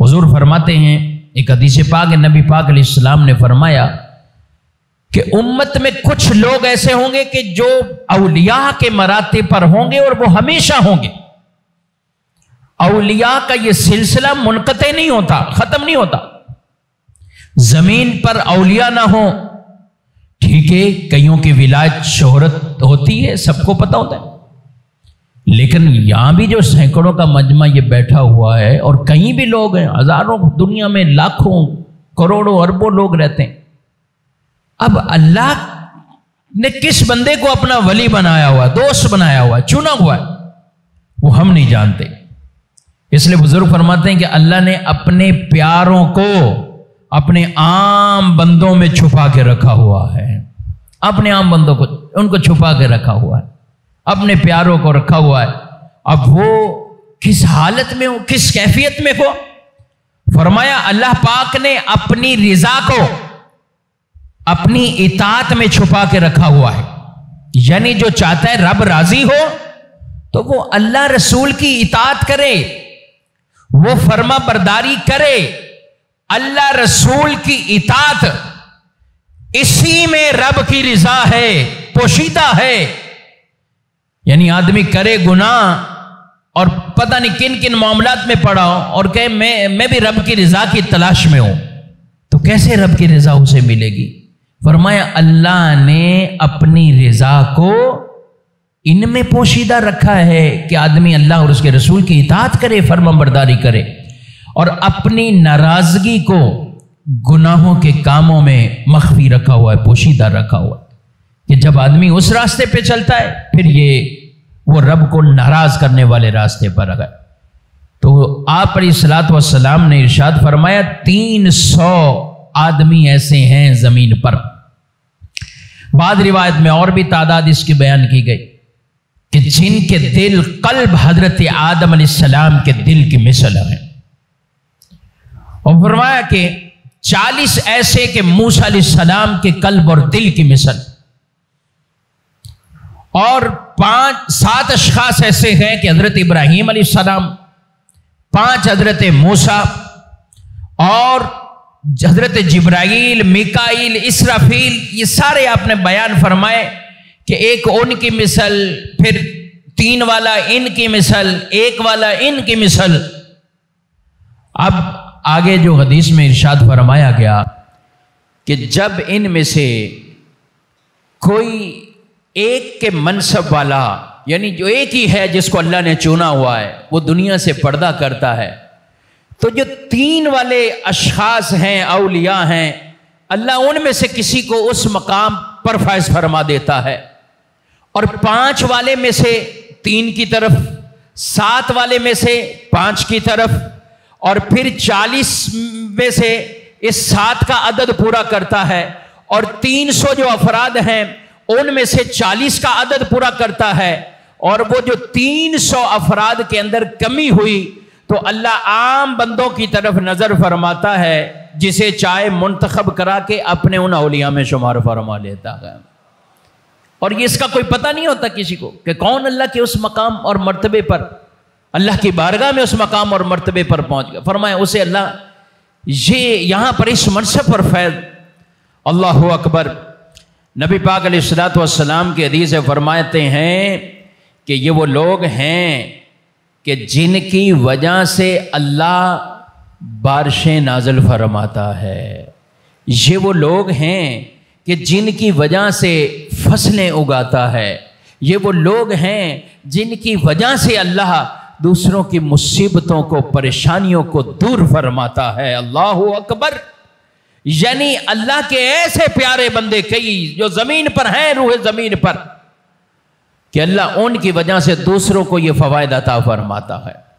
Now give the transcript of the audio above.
حضور فرماتے ہیں ایک حدیث پاک نبی پاک علیہ السلام نے فرمایا کہ امت میں کچھ لوگ ایسے ہوں گے کہ جو اولیاء کے مراتب پر ہوں گے اور وہ ہمیشہ ہوں گے. اولیاء کا یہ سلسلہ منقطع نہیں ہوتا، ختم نہیں ہوتا. زمین پر اولیاء نہ ہو، ٹھیک ہے، کئیوں کی ولایت شہرت ہوتی ہے، سب کو پتہ ہوتا ہے، لیکن یہاں بھی جو سینکڑوں کا مجمع یہ بیٹھا ہوا ہے اور کہیں بھی لوگ ہیں، ہزاروں، دنیا میں لاکھوں کروڑوں اربوں لوگ رہتے ہیں. اب اللہ نے کس بندے کو اپنا ولی بنایا ہوا، دوست بنایا ہوا، چنا ہوا ہے، وہ ہم نہیں جانتے. اس لیے بزرگ فرماتے ہیں کہ اللہ نے اپنے پیاروں کو اپنے عام بندوں میں چھپا کے رکھا ہوا ہے. اپنے عام بندوں کو ان کو چھپا کے رکھا ہوا ہے، اپنے پیاروں کو رکھا ہوا ہے. اب وہ کس حالت میں ہو، کس کیفیت میں ہو، فرمایا اللہ پاک نے اپنی رضا کو اپنی اطاعت میں چھپا کے رکھا ہوا ہے. یعنی جو چاہتا ہے رب راضی ہو تو وہ اللہ رسول کی اطاعت کرے، وہ فرما برداری کرے. اللہ رسول کی اطاعت، اسی میں رب کی رضا ہے، پوشیدہ ہے. یعنی آدمی کرے گناہ اور پتہ نہیں کن کن معاملات میں پڑا ہو اور کہے میں بھی رب کی رضا کی تلاش میں ہوں، تو کیسے رب کی رضا اسے ملے گی؟ فرمایا اللہ نے اپنی رضا کو ان میں پوشیدہ رکھا ہے کہ آدمی اللہ اور اس کے رسول کی اطاعت کرے، فرما برداری کرے، اور اپنی ناراضگی کو گناہوں کے کاموں میں مخفی رکھا ہوا ہے، پوشیدہ رکھا ہوا ہے کہ جب آدمی اس راستے پہ چلتا ہے پھر وہ رب کو ناراض کرنے والے راستے پر آ گئے. تو آپ علیہ الصلوۃ والسلام نے ارشاد فرمایا 300 آدمی ایسے ہیں زمین پر. بعض روایت میں اور بھی تعداد اس کی بیان کی گئی کہ جن کے دل قلب حضرت آدم علیہ السلام کے دل کی مثل ہے. اور فرمایا کہ 40 ایسے کہ موسیٰ علیہ السلام کے قلب اور دل کی مثل، اور 7 اشخاص ایسے ہیں کہ حضرت ابراہیم علیہ السلام، 5 حضرت موسیٰ، اور حضرت جبرائیل، میکائیل، اسرافیل، یہ سارے آپ نے بیان فرمائے کہ ایک ان کی مثل، پھر 3 والا ان کی مثل، 1 والا ان کی مثل. اب آگے جو حدیث میں ارشاد فرمایا گیا کہ جب ان میں سے کوئی ایک کے منصب والا، یعنی جو ایک ہی ہے جس کو اللہ نے چنا ہوا ہے، وہ دنیا سے پردہ کرتا ہے، تو جو 3 والے اشخاص ہیں، اولیاء ہیں، اللہ ان میں سے کسی کو اس مقام پر فائز فرما دیتا ہے، اور 5 والے میں سے 3 کی طرف، 7 والے میں سے 5 کی طرف، اور پھر 40 میں سے اس 7 کا عدد پورا کرتا ہے، اور 300 جو افراد ہیں ان میں سے 40 کا عدد پورا کرتا ہے. اور وہ جو 300 افراد کے اندر کمی ہوئی تو اللہ عام بندوں کی طرف نظر فرماتا ہے، جسے چاہے منتخب کرا کے اپنے ان اولیاء میں شمار فرما لیتا ہے. اور یہ اس کا کوئی پتہ نہیں ہوتا کسی کو کہ کون اللہ کے اس مقام اور مرتبے پر، اللہ کی بارگاہ میں اس مقام اور مرتبے پر پہنچ گیا. فرمایا اسے اللہ یہ یہاں پر اس منصب پر فیض. اللہ اکبر. نبی پاک علیہ الصلوۃ والسلام کی حدیث فرماتے ہیں کہ یہ وہ لوگ ہیں کہ جن کی وجہ سے اللہ بارشیں نازل فرماتا ہے. یہ وہ لوگ ہیں کہ جن کی وجہ سے فصلیں اگاتا ہے. یہ وہ لوگ ہیں جن کی وجہ سے اللہ دوسروں کی مصیبتوں کو، پریشانیوں کو دور فرماتا ہے. اللہ اکبر. یعنی اللہ کے ایسے پیارے بندے کئی جو زمین پر ہیں، روح زمین پر، کہ اللہ ان کی وجہ سے دوسروں کو یہ فوائد عطا فرماتا ہے.